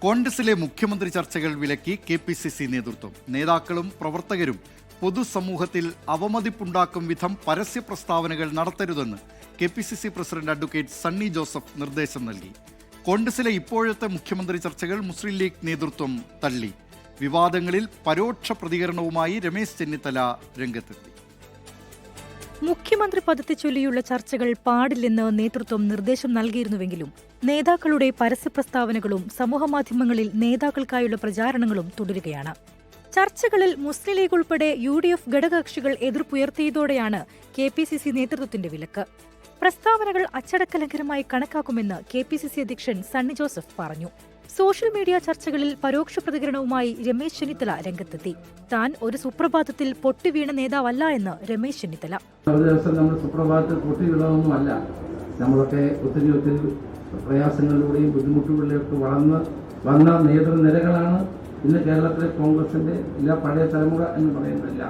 കോൺഗ്രസിലെ മുഖ്യമന്ത്രി ചർച്ചകൾ വിലക്കി KPCC നേതൃത്വം. നേതാക്കളും പ്രവർത്തകരും പൊതുസമൂഹത്തിൽ അവമതിപ്പുണ്ടാക്കും വിധം പരസ്യ പ്രസ്താവനകൾ നടത്തരുതെന്ന് KPCC president advocate Sunny Joseph നിർദ്ദേശം നൽകി. കോൺഗ്രസിലെ ഇപ്പോഴത്തെ മുഖ്യമന്ത്രി ചർച്ചകൾ മുസ്ലിം ലീഗ് നേതൃത്വം തള്ളി. വിവാദങ്ങളിൽ പരോക്ഷ പ്രതികരണവുമായി രമേശ് ചെന്നിത്തല രംഗത്തെത്തി. മുഖ്യമന്ത്രി പദത്തെ ചൊല്ലിയുള്ള ചർച്ചകൾ പാടില്ലെന്ന് നേതൃത്വം നിർദ്ദേശം നൽകിയിരുന്നുവെങ്കിലും നേതാക്കളുടെ പരസ്യ പ്രസ്താവനകളും സമൂഹമാധ്യമങ്ങളിൽ നേതാക്കൾക്കായുള്ള പ്രചാരണങ്ങളും തുടരുകയാണ്. ചർച്ചകളിൽ മുസ്ലിം ലീഗ് ഉൾപ്പെടെ UDF ഘടകകക്ഷികൾ എതിർപ്പുയർത്തിയതോടെയാണ് KPCC നേതൃത്വത്തിന്റെ വിലക്ക്. പ്രസ്താവനകൾ അച്ചടക്ക ലംഘനമായി കണക്കാക്കുമെന്ന് KPCC അധ്യക്ഷൻ സണ്ണി ജോസഫ് പറഞ്ഞു. സോഷ്യൽ മീഡിയ ചർച്ചകളിൽ പരോക്ഷ പ്രതികരണവുമായി രമേശ് ചെന്നിത്തല രംഗത്തെത്തി. താൻ ഒരു സുപ്രഭാതത്തിൽ പൊട്ടിവീണ നേതാവല്ല എന്ന് രമേശ് ചെന്നിത്തല. ഒരു ദിവസം നമ്മൾ സുപ്രഭാതത്തിൽ പൊട്ടിവീണതൊന്നുമല്ല. നമ്മളൊക്കെ ഒത്തിരി പ്രയാസങ്ങളിലൂടെയും ബുദ്ധിമുട്ടുകളിലേക്ക് വന്ന നേതൃനിരകളാണ് ഇന്ന് കേരളത്തിലെ കോൺഗ്രസിന്റെ എല്ലാ പഴയ തലമുറ എന്ന് പറയുന്നില്ല.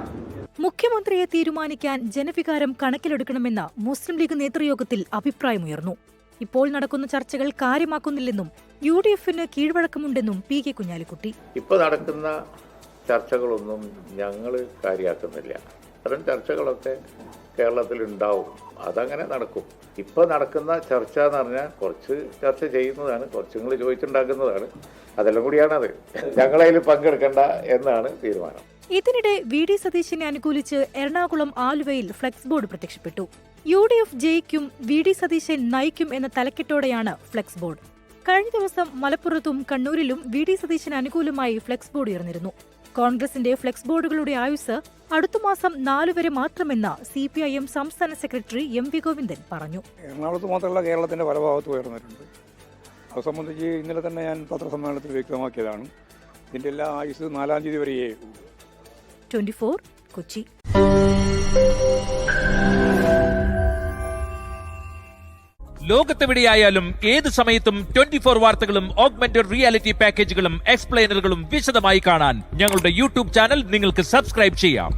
മുഖ്യമന്ത്രിയെ തീരുമാനിക്കാൻ ജനവികാരം കണക്കിലെടുക്കണമെന്ന മുസ്ലിം ലീഗ് നേതൃയോഗത്തിൽ അഭിപ്രായമുയർന്നു. ഇപ്പോൾ നടക്കുന്ന ചർച്ചകൾ കാര്യമാക്കുന്നില്ലെന്നും UDFന് കീഴ്വഴക്കമുണ്ടെന്നും PK കുഞ്ഞാലിക്കുട്ടി. ഇപ്പോൾ നടക്കുന്ന ചർച്ചകളൊന്നും ഞങ്ങൾ കാര്യമാക്കുന്നില്ല. അത്തരം ചർച്ചകളൊക്കെ കേരളത്തിൽ ഉണ്ടാവും, അതങ്ങനെ നടക്കും. ഇപ്പോൾ നടക്കുന്ന ചർച്ച എന്ന് പറഞ്ഞാൽ കുറച്ച് ചർച്ച ചെയ്യുന്നതാണ്, കുറച്ചുങ്ങൾ ചോദിച്ചുണ്ടാക്കുന്നതാണ്. അതെല്ലാം കൂടിയാണത്. ഞങ്ങളതിൽ പങ്കെടുക്കേണ്ട എന്നാണ് തീരുമാനം. ഇതിനിടെ VD സതീശനെ അനുകൂലിച്ച് എറണാകുളം ആലുവയിൽ ഫ്ലെക്സ് ബോർഡ് പ്രത്യക്ഷപ്പെട്ടു. UDF ജയിക്കും, VD സതീശൻ നയിക്കും എന്ന തലക്കെട്ടോടെയാണ് ഫ്ലെക്സ് ബോർഡ്. കഴിഞ്ഞ ദിവസം മലപ്പുറത്തും കണ്ണൂരിലും VD സതീശന് അനുകൂലമായി ഫ്ലെക്സ് ബോർഡ് ഉയർന്നിരുന്നു. കോൺഗ്രസിന്റെ ഫ്ലെക്സ് ബോർഡുകളുടെ ആയുസ് അടുത്ത മാസം 4 വരെ മാത്രമെന്ന് CPIM സംസ്ഥാന സെക്രട്ടറി MV ഗോവിന്ദൻ പറഞ്ഞു. എറണാകുളത്ത് മാത്രമല്ല, കേരളത്തിന്റെ പല ഭാഗത്തും ഉയർന്നിട്ടുണ്ട്. അത് സംബന്ധിച്ച് ഇന്നലെ തന്നെ ഞാൻ പത്രസമ്മേളനത്തിൽ വ്യക്തമാക്കിയതാണ്. ഇതിന്റെ എല്ലാ ആയുസ് 4-ാം തീയതി വരെയേ. 24 കൊച്ചി. ലോകത്തെവിടെയായാലും ഏത് സമയത്തും 24 വാർത്തകളും ഓഗ്മെന്റഡ് റിയാലിറ്റി പാക്കേജുകളും എക്സ്പ്ലെയിനറുകളും വിശദമായി കാണാൻ ഞങ്ങളുടെ YouTube ചാനൽ നിങ്ങൾക്ക് സബ്സ്ക്രൈബ് ചെയ്യാം.